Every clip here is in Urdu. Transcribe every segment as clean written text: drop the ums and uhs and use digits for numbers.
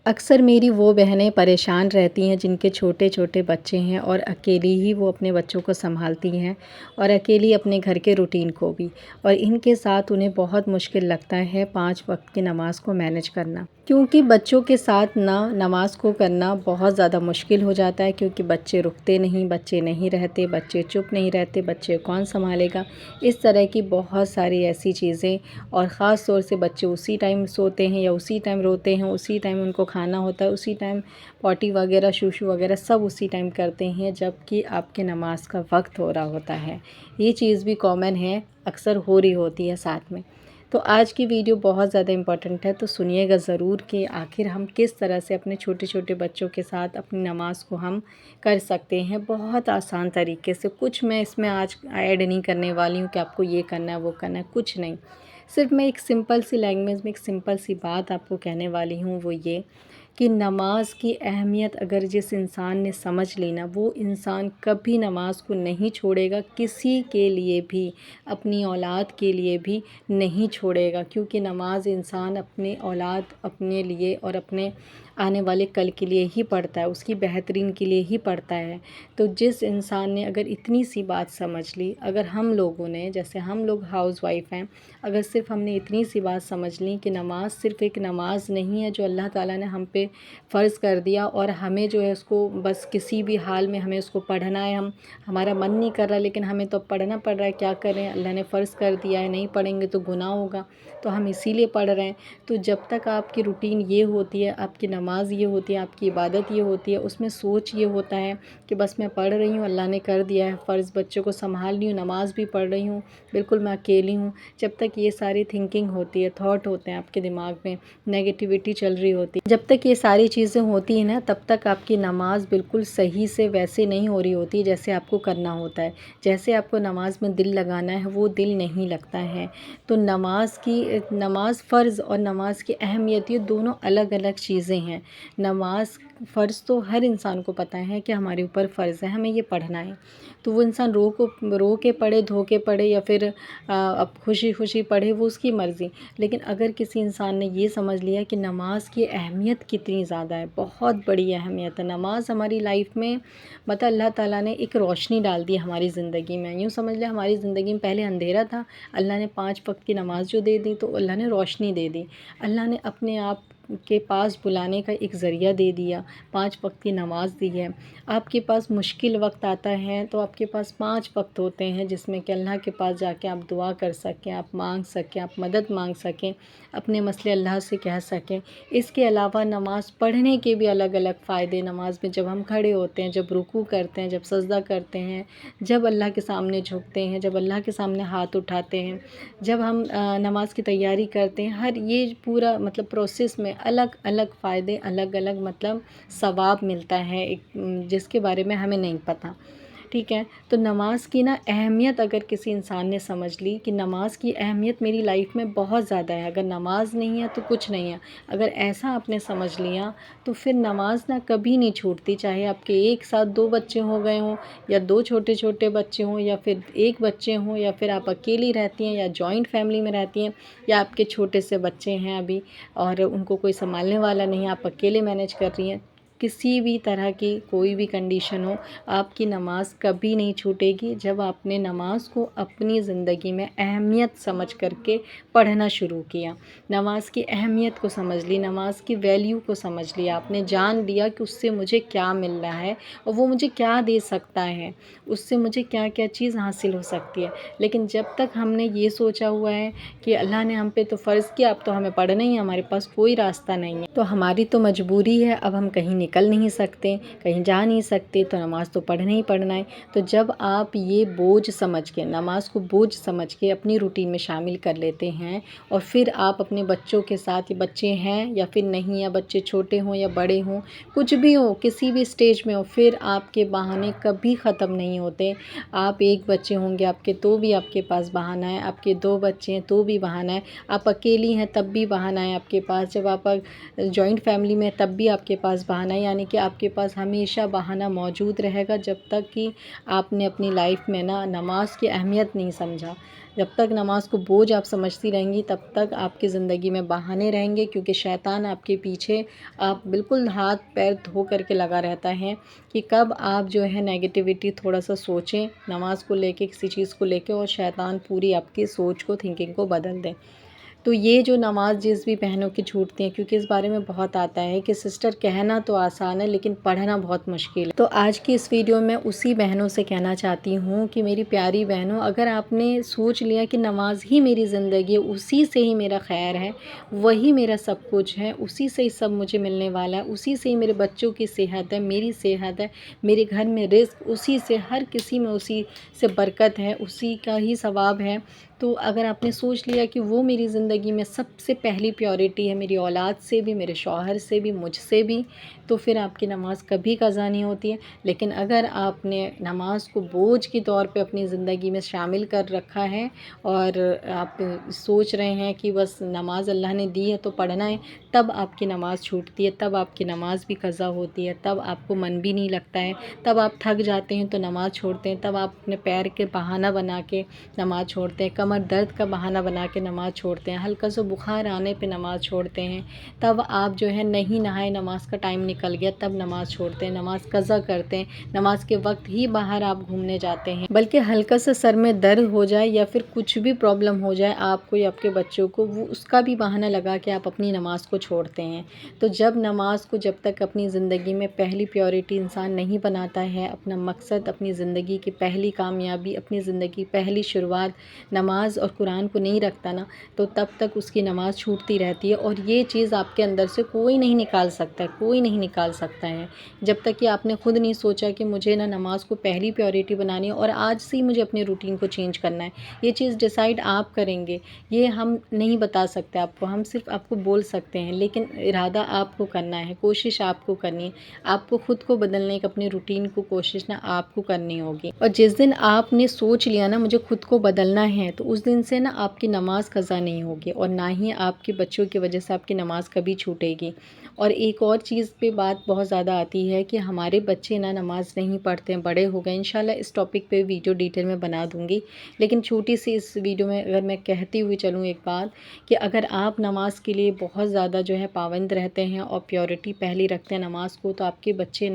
اکثر میری وہ بہنیں پریشان رہتی ہیں جن کے چھوٹے چھوٹے بچے ہیں اور اکیلی ہی وہ اپنے بچوں کو سنبھالتی ہیں اور اکیلی اپنے گھر کے روٹین کو بھی، اور ان کے ساتھ انہیں بہت مشکل لگتا ہے 5 وقت کی نماز کو مینیج کرنا، کیونکہ بچوں کے ساتھ نماز کو کرنا بہت زیادہ مشکل ہو جاتا ہے، کیونکہ بچے رکتے نہیں، بچے نہیں رہتے، بچے چپ نہیں رہتے، بچے کون سنبھالے گا، اس طرح کی بہت ساری ایسی چیزیں، اور خاص طور سے بچے اسی ٹائم سوتے ہیں یا اسی ٹائم روتے ہیں، اسی ٹائم ان کو کھانا ہوتا ہے، اسی ٹائم پوٹی وغیرہ شوشو وغیرہ سب اسی ٹائم کرتے ہیں جب کہ آپ کے نماز کا وقت ہو رہا ہوتا ہے۔ یہ چیز بھی کامن ہے، اکثر ہو رہی ہوتی ہے ساتھ میں۔ تو آج کی ویڈیو بہت زیادہ امپورٹنٹ ہے، تو سنیے گا ضرور کہ آخر ہم کس طرح سے اپنے چھوٹے چھوٹے بچوں کے ساتھ اپنی نماز کو ہم کر سکتے ہیں بہت آسان طریقے سے۔ کچھ میں اس میں آج ایڈ نہیں کرنے والی ہوں کہ آپ کو یہ کرنا ہے وہ کرنا ہے، کچھ نہیں، صرف میں ایک سمپل سی لینگویج میں ایک سمپل سی بات آپ کو کہنے والی ہوں، وہ یہ کہ نماز کی اہمیت اگر جس انسان نے سمجھ لی نا، وہ انسان کبھی نماز کو نہیں چھوڑے گا، کسی کے لیے بھی، اپنی اولاد کے لیے بھی نہیں چھوڑے گا، کیونکہ نماز انسان اپنے اولاد، اپنے لیے اور اپنے آنے والے کل کے لیے ہی پڑھتا ہے، اس کی بہترین کے لیے ہی پڑھتا ہے۔ تو جس انسان نے اگر اتنی سی بات سمجھ لی، اگر ہم لوگوں نے، جیسے ہم لوگ ہاؤس وائف ہیں، اگر صرف ہم نے اتنی سی بات سمجھ لی کہ نماز صرف ایک نماز نہیں ہے جو اللہ تعالیٰ نے ہم پہ فرض کر دیا، اور ہمیں جو ہے اس کو بس کسی بھی حال میں ہمیں اس کو پڑھنا ہے، ہمارا من نہیں کر رہا لیکن ہمیں تو پڑھنا پڑ رہا ہے، کیا کریں، اللہ نے فرض کر دیا ہے، نہیں پڑھیں گے تو گناہ ہوگا، تو ہم اسی لیے پڑھ رہے ہیں۔ تو جب تک آپ کی روٹین یہ ہوتی ہے، آپ کی نماز یہ ہوتی ہے، آپ کی عبادت یہ ہوتی ہے، اس میں سوچ یہ ہوتا ہے کہ بس میں پڑھ رہی ہوں، اللہ نے کر دیا ہے فرض، بچوں کو سنبھال رہی ہوں، نماز بھی پڑھ رہی ہوں، بالکل میں اکیلی ہوں، جب تک یہ ساری تھنکنگ ہوتی ہے، تھاٹ ہوتے ہیں آپ کے دماغ میں، نیگیٹیوٹی چل رہی ہوتی ہے، جب تک یہ ساری چیزیں ہوتی ہیں نا، تب تک آپ کی نماز بالکل صحیح سے ویسے نہیں ہو رہی ہوتی جیسے آپ کو کرنا ہوتا ہے، جیسے آپ کو نماز میں دل لگانا ہے وہ دل نہیں لگتا ہے۔ تو نماز فرض اور نماز کی اہمیت، یہ دونوں الگ الگ چیزیں ہیں۔ نماز فرض تو ہر انسان کو پتہ ہے کہ ہمارے اوپر فرض ہے، ہمیں یہ پڑھنا ہے، تو وہ انسان رو کے پڑھے، دھو کے پڑھے، یا پھر اب خوشی خوشی پڑھے، وہ اس کی مرضی۔ لیکن اگر کسی انسان نے یہ سمجھ لیا کہ نماز کی اہمیت کتنی زیادہ ہے، بہت بڑی اہمیت ہے نماز ہماری لائف میں، مطلب اللہ تعالیٰ نے ایک روشنی ڈال دی ہماری زندگی میں، یوں سمجھ لیں ہماری زندگی میں پہلے اندھیرا تھا، اللہ نے 5 وقت کی نماز جو دے دی تو اللہ نے روشنی دے دی، اللہ نے اپنے آپ کے پاس بلانے کا ایک ذریعہ دے دیا، 5 وقت کی نماز دی ہے۔ آپ کے پاس مشکل وقت آتا ہے تو آپ کے پاس 5 وقت ہوتے ہیں جس میں کہ اللہ کے پاس جا کے آپ دعا کر سکیں، آپ مانگ سکیں، آپ مدد مانگ سکیں، اپنے مسئلے اللہ سے کہہ سکیں۔ اس کے علاوہ نماز پڑھنے کے بھی الگ الگ فائدے، نماز میں جب ہم کھڑے ہوتے ہیں، جب رکوع کرتے ہیں، جب سجدہ کرتے ہیں، جب اللہ کے سامنے جھکتے ہیں، جب اللہ کے سامنے ہاتھ اٹھاتے ہیں، جب ہم نماز کی تیاری کرتے ہیں، ہر یہ پورا مطلب پروسیس میں الگ الگ فائدے، الگ الگ مطلب ثواب ملتا ہے، جس کے بارے میں ہمیں نہیں پتہ، ٹھیک ہے۔ تو نماز کی نا اہمیت اگر کسی انسان نے سمجھ لی کہ نماز کی اہمیت میری لائف میں بہت زیادہ ہے، اگر نماز نہیں ہے تو کچھ نہیں ہے، اگر ایسا آپ نے سمجھ لیا تو پھر نماز نہ کبھی نہیں چھوٹتی، چاہے آپ کے ایک ساتھ 2 بچے ہو گئے ہوں، یا 2 چھوٹے چھوٹے بچے ہوں، یا پھر 1 بچے ہوں، یا پھر آپ اکیلی رہتی ہیں، یا جوائنٹ فیملی میں رہتی ہیں، یا آپ کے چھوٹے سے بچے ہیں ابھی اور ان کو کوئی سنبھالنے والا نہیں ہے، آپ اکیلے مینیج کر رہی ہیں، کسی بھی طرح کی کوئی بھی کنڈیشن ہو، آپ کی نماز کبھی نہیں چھوٹے گی جب آپ نے نماز کو اپنی زندگی میں اہمیت سمجھ کر کے پڑھنا شروع کیا، نماز کی اہمیت کو سمجھ لی، نماز کی ویلیو کو سمجھ لیا، آپ نے جان لیا کہ اس سے مجھے کیا مل رہا ہے اور وہ مجھے کیا دے سکتا ہے، اس سے مجھے کیا کیا چیز حاصل ہو سکتی ہے۔ لیکن جب تک ہم نے یہ سوچا ہوا ہے کہ اللہ نے ہم پہ تو فرض کیا، اب تو ہمیں پڑھنا ہی ہے، ہمارے پاس کوئی راستہ نہیں ہے، تو ہماری تو مجبوری ہے، اب ہم کہیں نکل نہیں سکتے، کہیں جا نہیں سکتے، تو نماز تو پڑھنا ہی پڑھنا ہے۔ تو جب آپ یہ بوجھ سمجھ کے، نماز کو بوجھ سمجھ کے اپنی روٹین میں شامل کر لیتے ہیں، اور پھر آپ اپنے بچوں کے ساتھ، بچے ہیں یا پھر نہیں، یا بچے چھوٹے ہوں یا بڑے ہوں، کچھ بھی ہو، کسی بھی اسٹیج میں ہو، پھر آپ کے بہانے کبھی ختم نہیں ہوتے۔ آپ 1 بچے ہوں گے آپ کے تو بھی آپ کے پاس بہانہ ہے، آپ کے 2 بچے ہیں تو بھی بہانہ ہے، آپ اکیلی ہیں تب بھی بہانہ ہے آپ کے پاس، جب آپ جوائنٹ فیملی میں تب بھی آپ کے پاس بہانہ ہے، ہے، یعنی کہ آپ کے پاس ہمیشہ بہانہ موجود رہے گا جب تک کہ آپ نے اپنی لائف میں نماز کی اہمیت نہیں سمجھا۔ جب تک نماز کو بوجھ آپ سمجھتی رہیں گی تب تک آپ کی زندگی میں بہانے رہیں گے، کیونکہ شیطان آپ کے پیچھے آپ بالکل ہاتھ پیر دھو کر کے لگا رہتا ہے کہ کب آپ جو ہے نیگیٹیوٹی تھوڑا سا سوچیں نماز کو لے کے، کسی چیز کو لے کے، اور شیطان پوری آپ کی سوچ کو، تھنکنگ کو بدل دیں۔ تو یہ جو نماز جس بھی بہنوں کی چھوٹتی ہیں، کیونکہ اس بارے میں بہت آتا ہے کہ سسٹر کہنا تو آسان ہے لیکن پڑھنا بہت مشکل ہے۔ تو آج کی اس ویڈیو میں اسی بہنوں سے کہنا چاہتی ہوں کہ میری پیاری بہنوں، اگر آپ نے سوچ لیا کہ نماز ہی میری زندگی ہے، اسی سے ہی میرا خیر ہے، وہی میرا سب کچھ ہے، اسی سے ہی سب مجھے ملنے والا ہے، اسی سے ہی میرے بچوں کی صحت ہے، میری صحت ہے، میرے گھر میں رزق، اسی سے ہر کسی میں اسی سے برکت ہے، اسی کا ہی ثواب ہے، تو اگر آپ نے سوچ لیا کہ وہ میری زندگی میں سب سے پہلی پیورٹی ہے، میری اولاد سے بھی، میرے شوہر سے بھی، مجھ سے بھی، تو پھر آپ کی نماز کبھی قضا نہیں ہوتی ہے۔ لیکن اگر آپ نے نماز کو بوجھ کے طور پہ اپنی زندگی میں شامل کر رکھا ہے اور آپ سوچ رہے ہیں کہ بس نماز اللہ نے دی ہے تو پڑھنا ہے، تب آپ کی نماز چھوٹتی ہے، تب آپ کی نماز بھی قضا ہوتی ہے، تب آپ کو من بھی نہیں لگتا ہے، تب آپ تھک جاتے ہیں تو نماز چھوڑتے ہیں، تب آپ اپنے پیر کے بہانہ بنا کے نماز چھوڑتے ہیں، کمر درد کا بہانہ بنا کے نماز چھوڑتے ہیں، ہلکا سا بخار آنے پہ نماز چھوڑتے ہیں، تب آپ جو ہے نہیں نہائے، نماز کا ٹائم نکل گیا تب نماز چھوڑتے ہیں، نماز قضا کرتے ہیں، نماز کے وقت ہی باہر آپ گھومنے جاتے ہیں، بلکہ ہلکا سا سر میں درد ہو جائے یا پھر کچھ بھی پرابلم ہو جائے آپ کو یا آپ کے بچوں کو، وہ اس کا بھی بہانہ لگا کے آپ اپنی نماز کو چھوڑتے ہیں۔ تو جب نماز کو جب تک اپنی زندگی میں پہلی پیورٹی انسان نہیں بناتا ہے، اپنا مقصد، اپنی زندگی کی پہلی کامیابی، اپنی زندگی پہلی شروعات نماز اور قرآن کو نہیں رکھتا تو تب تک اس کی نماز چھوٹتی رہتی ہے، اور یہ چیز آپ کے اندر سے کوئی نہیں نکال سکتا ہے، کوئی نہیں نکال سکتا ہے، جب تک کہ آپ نے خود نہیں سوچا کہ مجھے نماز کو پہلی پیورٹی بنانی ہے اور آج سے ہی مجھے اپنے روٹین کو چینج کرنا ہے۔ یہ چیز ڈیسائیڈ آپ کریں گے، یہ ہم نہیں بتا سکتے آپ کو، ہم صرف آپ کو بول سکتے ہیں، لیکن ارادہ آپ کو کرنا ہے، کوشش آپ کو کرنی ہے، آپ کو خود کو بدلنے کی، اپنے روٹین کو کوشش آپ کو کرنی ہوگی۔ اور جس دن آپ نے سوچ لیا مجھے خود کو بدلنا ہے، تو اس دن سے آپ کی نماز قضا نہیں ہوگی، اور نہ ہی آپ کے بچوں کی وجہ سے آپ کی نماز کبھی چھوٹے گی۔ اور ایک اور چیز پہ بات بہت زیادہ آتی ہے کہ ہمارے بچے نماز نہیں پڑھتے ہیں، بڑے ہو گئے، انشاءاللہ اس ٹاپک پہ ویڈیو ڈیٹیل میں بنا دوں گی، لیکن چھوٹی سی اس ویڈیو میں اگر میں کہتی ہوئی چلوں ایک بات، کہ اگر آپ نماز کے لیے بہت زیادہ پابند رہتے ہیں اور پیورٹی پہلی رکھتے ہیں نماز کو، تو آپ کے بچے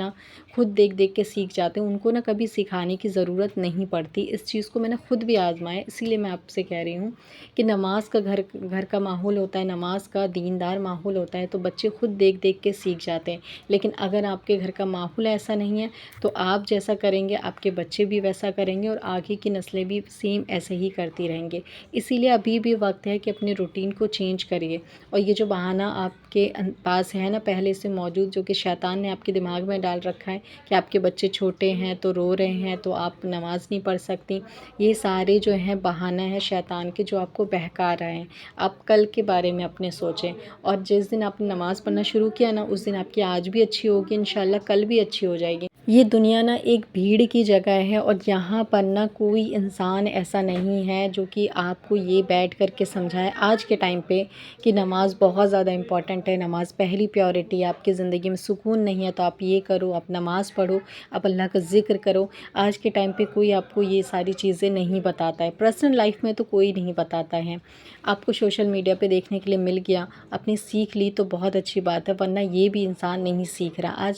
خود دیکھ دیکھ کے سیکھ جاتے ہیں، ان کو کبھی سکھانے کی ضرورت نہیں پڑتی۔ اس چیز کو میں نے خود بھی آزمایا، اسی لیے میں آپ سے کہہ رہی ہوں کہ نماز کا گھر کا ماحول ہوتا ہے، نماز کا دیندار ماحول ہوتا ہے، تو بچے خود دیکھ دیکھ کے سیکھ جاتے ہیں، لیکن اگر آپ کے گھر کا ماحول ایسا نہیں ہے تو آپ جیسا کریں گے آپ کے بچے بھی ویسا کریں گے، اور آگے کی نسلیں بھی سیم ایسے ہی کرتی رہیں گے۔ اسی لیے ابھی بھی وقت ہے کہ اپنے روٹین کو چینج کریے، اور یہ جو بہانہ آپ کے پاس ہے پہلے سے موجود، جو کہ شیطان نے آپ کے دماغ میں ڈال رکھا ہے کہ آپ کے بچے چھوٹے ہیں تو رو رہے ہیں تو آپ نماز نہیں پڑھ سکتی، یہ سارے بہانہ ہے شیطان کے جو آپ کو بہکا رہے ہیں۔ آپ کل کے بارے میں اپنے سوچیں، اور جس دن آپ نے نماز پڑھنا شروع کیا اس دن آپ کی آج بھی اچھی ہوگی، انشاءاللہ کل بھی اچھی ہو جائے گی۔ یہ دنیا ایک بھیڑ کی جگہ ہے، اور یہاں پر کوئی انسان ایسا نہیں ہے جو کہ آپ کو یہ بیٹھ کر کے سمجھائے آج کے ٹائم پہ کہ نماز بہت زیادہ امپورٹنٹ ہے، نماز پہلی پیورٹی ہے، آپ کی زندگی میں سکون نہیں ہے تو آپ یہ کرو، آپ نماز پڑھو، آپ اللہ کا ذکر کرو۔ آج کے ٹائم پہ کوئی آپ کو یہ ساری چیزیں نہیں بتاتا ہے، پرسنل لائف میں تو کوئی نہیں بتاتا ہے۔ آپ کو سوشل میڈیا پہ دیکھنے کے لیے مل گیا، آپ نے سیکھ لی تو بہت اچھی بات ہے، ورنہ یہ بھی انسان نہیں سیکھ رہا۔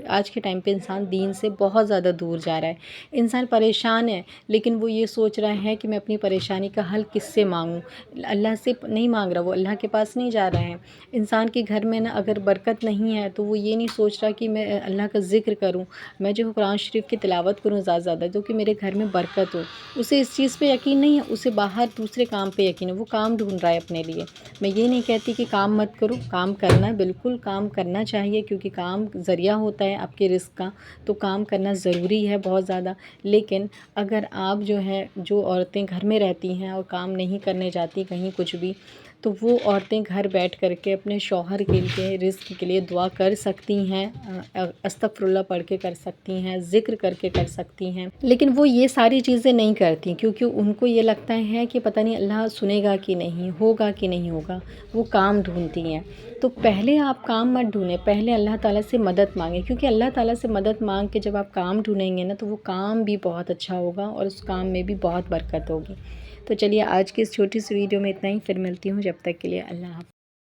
آج کے ٹائم پہ انسان دین سے بہت زیادہ دور جا رہا ہے، انسان پریشان ہے، لیکن وہ یہ سوچ رہا ہے کہ میں اپنی پریشانی کا حل کس سے مانگوں، اللہ سے نہیں مانگ رہا، وہ اللہ کے پاس نہیں جا رہا ہے۔ انسان کے گھر میں اگر برکت نہیں ہے تو وہ یہ نہیں سوچ رہا کہ میں اللہ کا ذکر کروں، میں قرآن شریف کی تلاوت کروں زیادہ زیادہ تو کہ میرے گھر میں برکت ہو، اسے اس چیز پہ یقین نہیں ہے، اسے باہر دوسرے کام پہ یقین ہے، وہ کام ڈھونڈ رہا ہے اپنے لیے۔ میں یہ نہیں کہتی کہ کام مت کرو، کام کرنا، بالکل کام کرنا چاہیے، کیونکہ کام ذریعہ ہوتا ہے آپ کے رزق کا، تو کام کرنا ضروری ہے بہت زیادہ، لیکن اگر آپ جو عورتیں گھر میں رہتی ہیں اور کام نہیں کرنے جاتی کہیں کچھ بھی، تو وہ عورتیں گھر بیٹھ کر کے اپنے شوہر کے لیے رزق کے لیے دعا کر سکتی ہیں، استغفر اللہ پڑھ کے کر سکتی ہیں، ذکر کر کے کر سکتی ہیں، لیکن وہ یہ ساری چیزیں نہیں کرتی کیونکہ ان کو یہ لگتا ہے کہ پتہ نہیں اللہ سنے گا کہ نہیں، ہوگا کہ نہیں ہوگا، وہ کام ڈھونڈتی ہیں۔ تو پہلے آپ کام مت ڈھونڈیں، پہلے اللہ تعالیٰ سے مدد مانگیں، کیونکہ اللہ تعالیٰ سے مدد مانگ کے جب آپ کام ڈھونڈیں گے نا تو وہ کام بھی بہت اچھا ہوگا اور اس کام میں بھی بہت برکت ہوگی۔ تو چلیے آج کی اس چھوٹی سی ویڈیو میں اتنا ہی، پھر ملتی ہوں، جب تک کے لیے اللہ حافظ۔